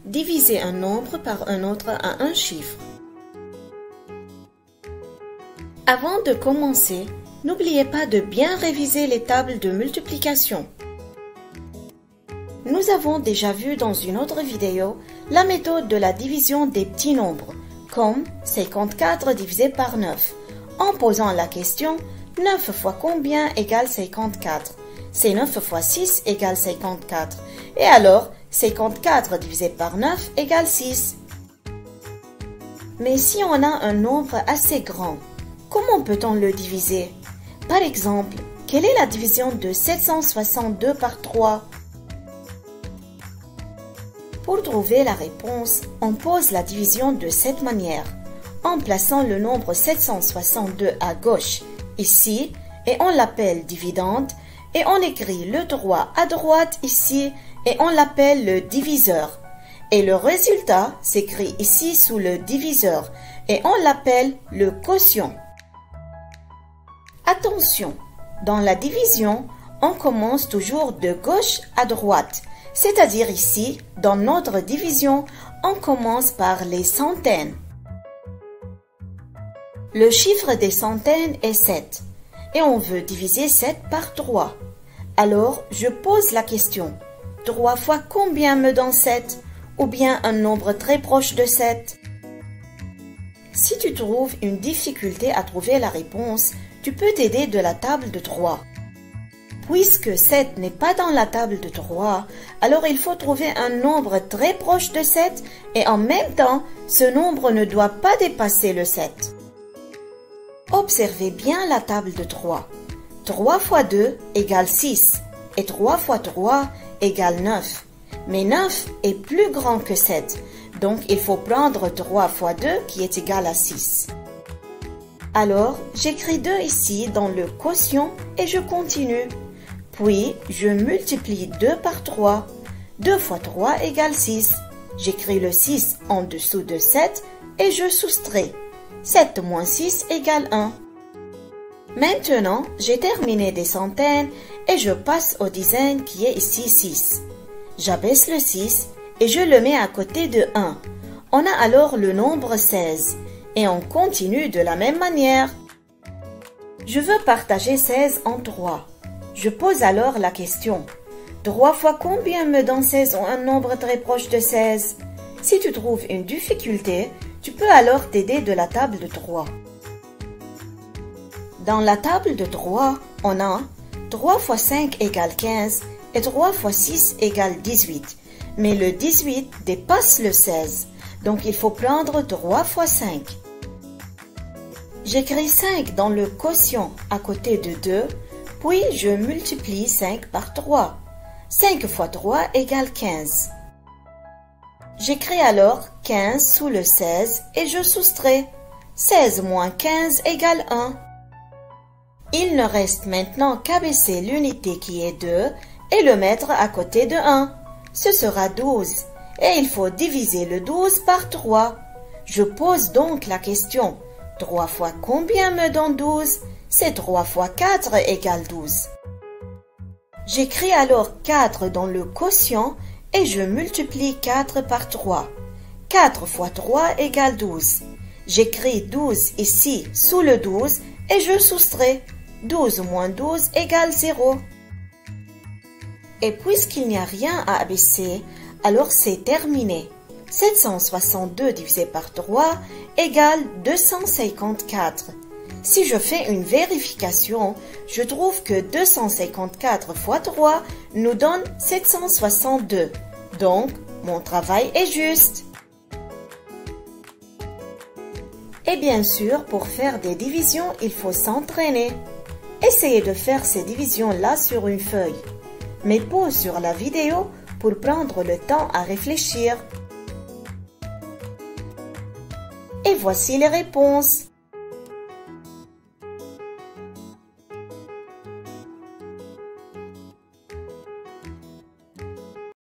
Diviser un nombre par un autre à un chiffre. Avant de commencer, n'oubliez pas de bien réviser les tables de multiplication. Nous avons déjà vu dans une autre vidéo la méthode de la division des petits nombres, comme 54 divisé par 9, en posant la question 9 fois combien égale 54? C'est 9 fois 6 égale 54. Et alors, 54 divisé par 9 égale 6. Mais si on a un nombre assez grand, comment peut-on le diviser? Par exemple, quelle est la division de 762 par 3? Pour trouver la réponse, on pose la division de cette manière, en plaçant le nombre 762 à gauche, ici, et on l'appelle dividende, et on écrit le 3 à droite ici, et on l'appelle le diviseur. Et le résultat s'écrit ici sous le diviseur, et on l'appelle le quotient. Attention, dans la division, on commence toujours de gauche à droite, c'est-à-dire ici, dans notre division, on commence par les centaines. Le chiffre des centaines est 7, et on veut diviser 7 par 3. Alors, je pose la question, 3 fois combien me donne 7, ou bien un nombre très proche de 7? Si tu trouves une difficulté à trouver la réponse, tu peux t'aider de la table de 3. Puisque 7 n'est pas dans la table de 3, alors il faut trouver un nombre très proche de 7 et en même temps, ce nombre ne doit pas dépasser le 7. Observez bien la table de 3. 3 fois 2 égale 6 et 3 fois 3 égale 9. Mais 9 est plus grand que 7, donc il faut prendre 3 fois 2 qui est égal à 6. Alors, j'écris 2 ici dans le quotient et je continue. Puis, je multiplie 2 par 3. 2 fois 3 égale 6. J'écris le 6 en dessous de 7 et je soustrais. 7 moins 6 égale 1. Maintenant, j'ai terminé des centaines et je passe aux dizaines qui est ici 6. J'abaisse le 6 et je le mets à côté de 1. On a alors le nombre 16 et on continue de la même manière. Je veux partager 16 en 3. Je pose alors la question. 3 fois combien me donne 16 ou un nombre très proche de 16? Si tu trouves une difficulté, tu peux alors t'aider de la table de 3. Dans la table de 3, on a 3 fois 5 égale 15 et 3 fois 6 égale 18. Mais le 18 dépasse le 16, donc il faut prendre 3 fois 5. J'écris 5 dans le quotient à côté de 2, puis je multiplie 5 par 3. 5 fois 3 égale 15. J'écris alors 15 sous le 16 et je soustrais. 16 moins 15 égale 1. Il ne reste maintenant qu'à baisser l'unité qui est 2 et le mettre à côté de 1. Ce sera 12. Et il faut diviser le 12 par 3. Je pose donc la question. 3 fois combien me donne 12? C'est 3 fois 4 égale 12. J'écris alors 4 dans le quotient et je multiplie 4 par 3. 4 fois 3 égale 12. J'écris 12 ici sous le 12 et je soustrais. 12 moins 12 égale 0. Et puisqu'il n'y a rien à abaisser, alors c'est terminé. 762 divisé par 3 égale 254. Si je fais une vérification, je trouve que 254 fois 3 nous donne 762. Donc, mon travail est juste. Et bien sûr, pour faire des divisions, il faut s'entraîner. Essayez de faire ces divisions-là sur une feuille. Mais pause sur la vidéo pour prendre le temps à réfléchir. Et voici les réponses.